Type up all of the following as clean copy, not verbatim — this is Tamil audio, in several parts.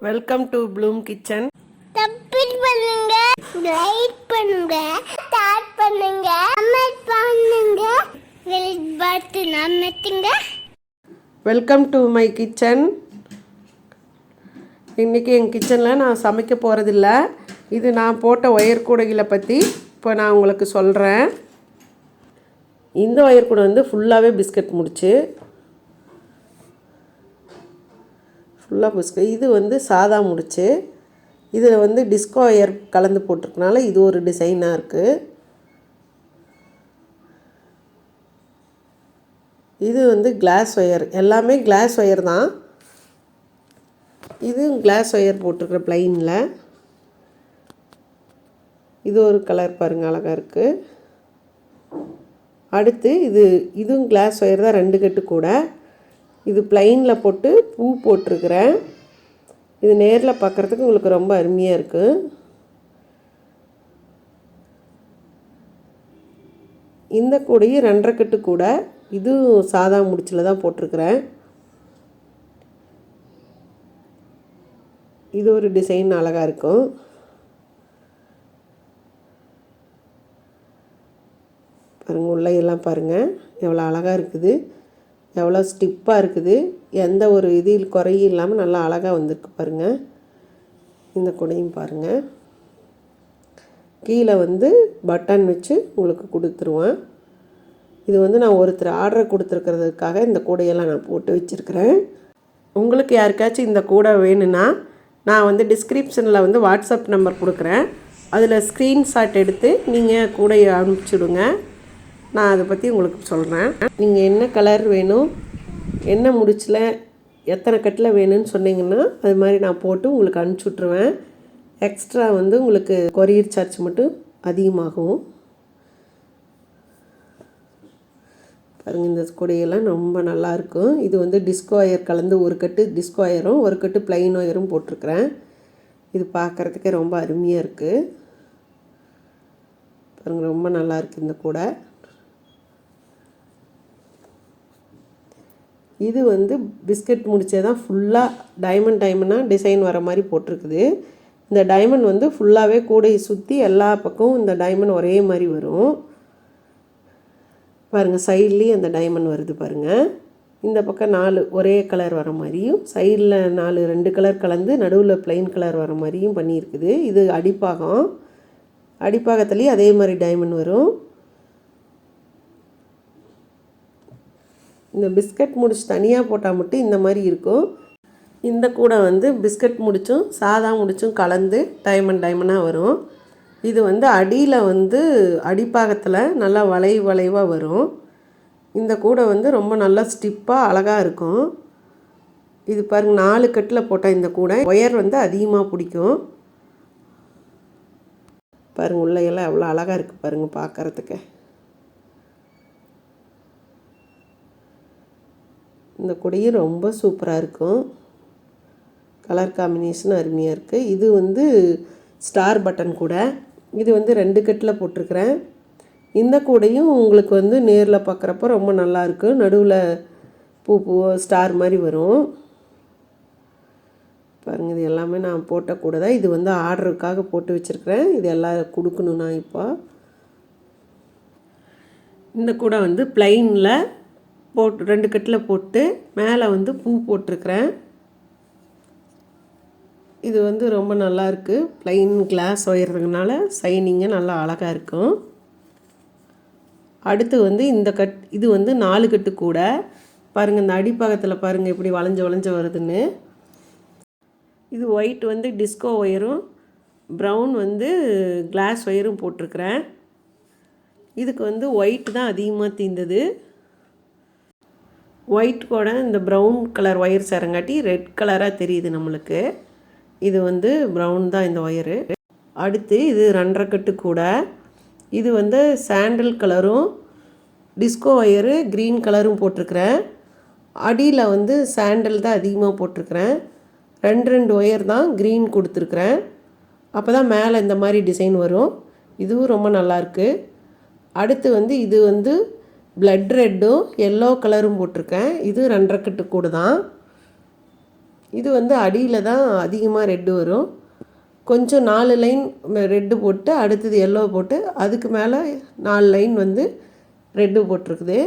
Welcome to Bloom kitchen. Subscribe பண்ணுங்க, லைக் பண்ணுங்க, ஷேர் பண்ணுங்க, கமெண்ட் பண்ணுங்க, பெல் பட்டன் அழுத்துங்க. Welcome to my kitchen. இன்றைக்கி எங்கள் கிச்சனில் நான் சமைக்க போகிறதில்ல. இது நான் போட்ட ஒயர் கூடைகளை பற்றி இப்போ நான் உங்களுக்கு சொல்கிறேன். இந்த ஒயர் கூடை வந்து ஃபுல்லாகவே பிஸ்கட் முடிச்சு, ஃபுல்லாக பிஸ்கட். இது வந்து சாதா முடிச்சு. இதில் வந்து டிஸ்கோ ஒயர் கலந்து போட்டிருக்கனால இது ஒரு டிசைனாக இருக்குது. இது வந்து கிளாஸ் ஒயர், எல்லாமே கிளாஸ் ஒயர் தான். இது கிளாஸ் ஒயர் போட்டிருக்கிற ப்ளைனில். இது ஒரு கலர் பாருங்கள், அழகாக இருக்குது. அடுத்து இதுவும் கிளாஸ் ஒயர் தான், 2 கட்டு கூட. இது ப்ளைனில் போட்டு பூ போட்டிருக்கிறேன். இது நேரில் பார்க்குறதுக்கு உங்களுக்கு ரொம்ப அருமையாக இருக்குது. இந்த கூடையும் 2.5 கட்டு கூட. இதுவும் சாதா முடிச்சில் தான் போட்டிருக்கிறேன். இது ஒரு டிசைன் அழகாக இருக்கும். பாருங்கள், உள்ளையெல்லாம் பாருங்கள் எவ்வளோ அழகாக இருக்குது, எவ்வளோ ஸ்டிப்பாக இருக்குது. எந்த ஒரு இதில் குறையும் இல்லாமல் நல்லா அழகாக வந்திருக்கு பாருங்கள். இந்த கூடையும் பாருங்கள், கீழே வந்து பட்டன் வச்சு உங்களுக்கு கொடுத்துருவேன். இது வந்து நான் ஒருத்தர் ஆர்டர் கொடுத்துருக்கிறதுக்காக இந்த கூடையெல்லாம் நான் போட்டு வச்சுருக்கிறேன். உங்களுக்கு யாருக்காச்சும் இந்த கூடை வேணும்னா நான் வந்து டிஸ்கிரிப்ஷனில் வந்து வாட்ஸ்அப் நம்பர் கொடுக்குறேன். அதில் ஸ்க்ரீன்ஷாட் எடுத்து நீங்கள் கூடையை அனுப்பிச்சிடுங்க. நான் அதை பற்றி உங்களுக்கு சொல்கிறேன். நீங்கள் என்ன கலர் வேணும், என்ன முடிச்சில் எத்தனை கட்டில் வேணும்னு சொன்னீங்கன்னா அது மாதிரி நான் போட்டு உங்களுக்கு அனுப்பிச்சுட்ருவேன். எக்ஸ்ட்ரா வந்து உங்களுக்கு கொரியர் சார்ஜ் மட்டும் அதிகமாகும். பாருங்கள், இந்த கூடையெல்லாம் ரொம்ப நல்லாயிருக்கும். இது வந்து டிஸ்கோ ஒயர் கலந்து ஒரு கட்டு டிஸ்கோ ஒயரும் ஒரு கட்டு ப்ளைன் ஒயரும் போட்டிருக்கிறேன். இது பார்க்குறதுக்கே ரொம்ப அருமையாக இருக்குது. பாருங்கள், ரொம்ப நல்லாயிருக்கு இந்த கூடை. இது வந்து பிஸ்கட் முடிச்சே தான் ஃபுல்லாக டைமண்டாக டிசைன் வர மாதிரி போட்டிருக்குது. இந்த டைமண்ட் வந்து ஃபுல்லாகவே கூடையை சுற்றி எல்லா பக்கமும் இந்த டைமண்ட் ஒரே மாதிரி வரும். பாருங்கள், சைட்லேயும் அந்த டைமண்ட் வருது பாருங்கள். இந்த பக்கம் 4 ஒரே கலர் வர மாதிரியும், சைடில் 4 2 கலர் கலந்து நடுவில் ப்ளைன் கலர் வர மாதிரியும் பண்ணியிருக்குது. இது அடிப்பாகம், அடிப்பாகத்துலேயும் அதே மாதிரி டைமண்ட் வரும். இந்த பிஸ்கட் முடிச்சு தனியாக போட்டால் மட்டும் இந்த மாதிரி இருக்கும். இந்த கூடை வந்து பிஸ்கட் முடிச்சும் சாதா முடிச்சும் கலந்து டைமண்டாக வரும். இது வந்து அடியில் வந்து அடிப்பாகத்தில் நல்லா வளைவாக வரும். இந்த கூடை வந்து ரொம்ப நல்லா ஸ்டிப்பாக அழகாக இருக்கும். இது பாருங்கள், 4 கட்டில் போட்டால் இந்த கூடை ஒயர் வந்து அதிகமாக பிடிக்கும். பாருங்கள், உள்ளையெல்லாம் எவ்வளோ அழகாக இருக்குது பாருங்கள் பார்க்குறதுக்கு. இந்த கூடையும் ரொம்ப சூப்பராக இருக்கும். கலர் காம்பினேஷன் அருமையாக இருக்குது. இது வந்து ஸ்டார் பட்டன் கூடை. இது வந்து 2 கட்டில் போட்டிருக்கிறேன். இந்த கூடையும் உங்களுக்கு வந்து நேரில் பார்க்குறப்ப ரொம்ப நல்லாயிருக்கு. நடுவில் பூ ஸ்டார் மாதிரி வரும் பாருங்கள். இது எல்லாமே நான் போட்ட கூடை தான். இது வந்து ஆர்டருக்காக போட்டு வச்சுருக்கிறேன். இது எல்லாம் கொடுக்கணும் நான் இப்போ. இந்த கூடை வந்து ப்ளைனில் போட்டு 2 கட்டில் போட்டு மேலே வந்து பூ போட்டிருக்கிறேன். இது வந்து ரொம்ப நல்லாயிருக்கு. ப்ளைன் கிளாஸ் ஒயர்றதுனால சைனிங்காக நல்லா அழகாக இருக்கும். அடுத்து வந்து இது வந்து 4 கட்டு கூட. பாருங்கள், இந்த அடிப்பாகத்தில் பாருங்கள் எப்படி வளைஞ்சு வருதுன்னு. இது ஒயிட் வந்து டிஸ்கோ ஒயரும் ப்ரௌன் வந்து கிளாஸ் ஒயரும் போட்டிருக்கிறேன். இதுக்கு வந்து ஒயிட் தான் அதிகமாக தீர்ந்தது. ஒயிட் கூட இந்த ப்ரௌன் கலர் ஒயர் சேரங்காட்டி ரெட் கலராக தெரியுது நம்மளுக்கு. இது வந்து ப்ரௌன் தான் இந்த ஒயரு. அடுத்து இது 2.5 கட்டு கூட. இது வந்து சாண்டல் கலரும் டிஸ்கோ ஒயரு க்ரீன் கலரும் போட்டிருக்கிறேன். அடியில் வந்து சாண்டல் தான் அதிகமாக போட்டிருக்கிறேன். 2 ஒயர் தான் க்ரீன் கொடுத்துருக்குறேன். அப்போ தான் மேலே இந்த மாதிரி டிசைன் வரும். இதுவும் ரொம்ப நல்லாயிருக்கு. அடுத்து வந்து இது வந்து பிளட் ரெட்டும் எல்லோ கலரும் போட்டிருக்கேன். இது 2.5 கட்டு கூட தான். இது வந்து அடியில் தான் அதிகமாக ரெட்டு வரும். கொஞ்சம் 4 லைன் ரெட்டு போட்டு அடுத்தது எல்லோ போட்டு அதுக்கு மேலே 4 லைன் வந்து ரெட்டு போட்டிருக்குது.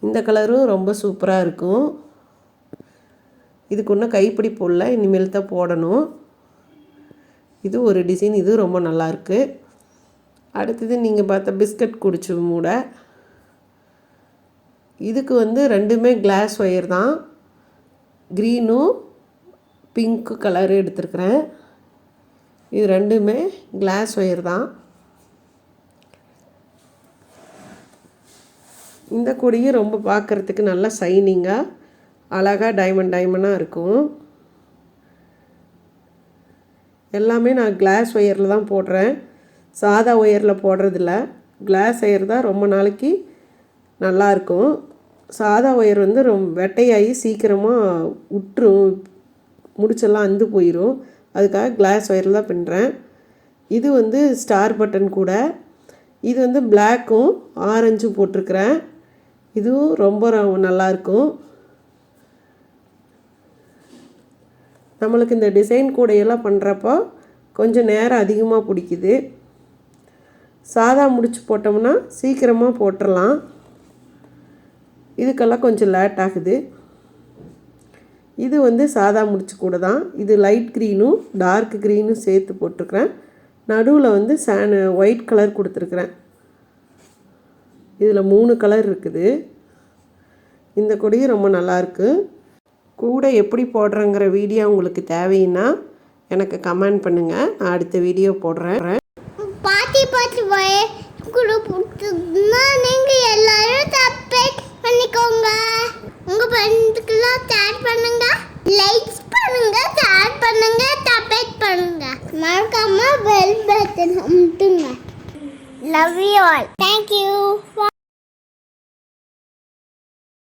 இந்த கலரும் ரொம்ப சூப்பராக இருக்கும். இதுக்கு இன்னும் கைப்பிடி போடல, இனிமேல் தான் போடணும். இது ஒரு டிசைன், இது ரொம்ப நல்லாயிருக்கு. அடுத்தது நீங்கள் பார்த்த பிஸ்கட் குடிச்சு மூடை. இதுக்கு வந்து ரெண்டுமே கிளாஸ் ஒயர் தான். க்ரீனும் பிங்க்கு கலரு எடுத்துருக்குறேன். இது ரெண்டுமே கிளாஸ் ஒயர் தான். இந்த கொடியும் ரொம்ப பார்க்குறதுக்கு நல்லா ஷைனிங்காக அழகாக டைமண்டாக இருக்கும். எல்லாமே நான் கிளாஸ் ஒயரில் தான் போடுறேன், சாதா ஒயரில் போடுறதில்ல. கிளாஸ் ஒயர் தான் ரொம்ப நாளைக்கு நல்லாயிருக்கும். சாதா ஒயர் வந்து ரொம்ப வெட்டையாகி சீக்கிரமாக விட்டுரும், முடிச்செல்லாம் அந்து போயிடும். அதுக்காக கிளாஸ் ஒயரில் தான் பின்னுறேன். இது வந்து ஸ்டார் பட்டன் கூட. இது வந்து பிளாக்கும் ஆரஞ்சும் போட்டிருக்கிறேன். இதுவும் ரொம்ப நல்லாயிருக்கும். நம்மளுக்கு இந்த டிசைன் கூடையெல்லாம் பண்ணுறப்போ கொஞ்சம் நேரம் அதிகமாக பிடிக்குது. சாதா முடிச்சு போட்டோம்னா சீக்கிரமாக போட்டுடலாம். இதுக்கெல்லாம் கொஞ்சம் லேட் ஆகுது. இது வந்து சாதா முடிச்சு கூட தான். இது லைட் க்ரீனும் டார்க் க்ரீனும் சேர்த்து போட்டிருக்கிறேன். நடுவில் வந்து ஒயிட் கலர் கொடுத்துருக்குறேன். இதில் 3 கலர் இருக்குது. இந்த கொடியும் ரொம்ப நல்லாயிருக்கு. கூட எப்படி போடுறேங்கிற வீடியோ உங்களுக்கு தேவைன்னா எனக்கு கமெண்ட் பண்ணுங்கள், நான் அடுத்த வீடியோ போடுறேன். பார்த்து பிடிச்சதுன்னா நீங்கள் எல்லாரும் சப்ஸ்கிரைப் பண்ணிக்கோங்க. உங்கள் ஃப்ரெண்ட்ஸ்க்கெல்லாம் ஷேர் பண்ணுங்க, லைக்ஸ் பண்ணுங்க, ஷேர் பண்ணுங்க, சப்ஸ்கிரைப் பண்ணுங்க. மறக்காம பெல் பட்டன் அமுத்துங்க. Love you all. Thank you.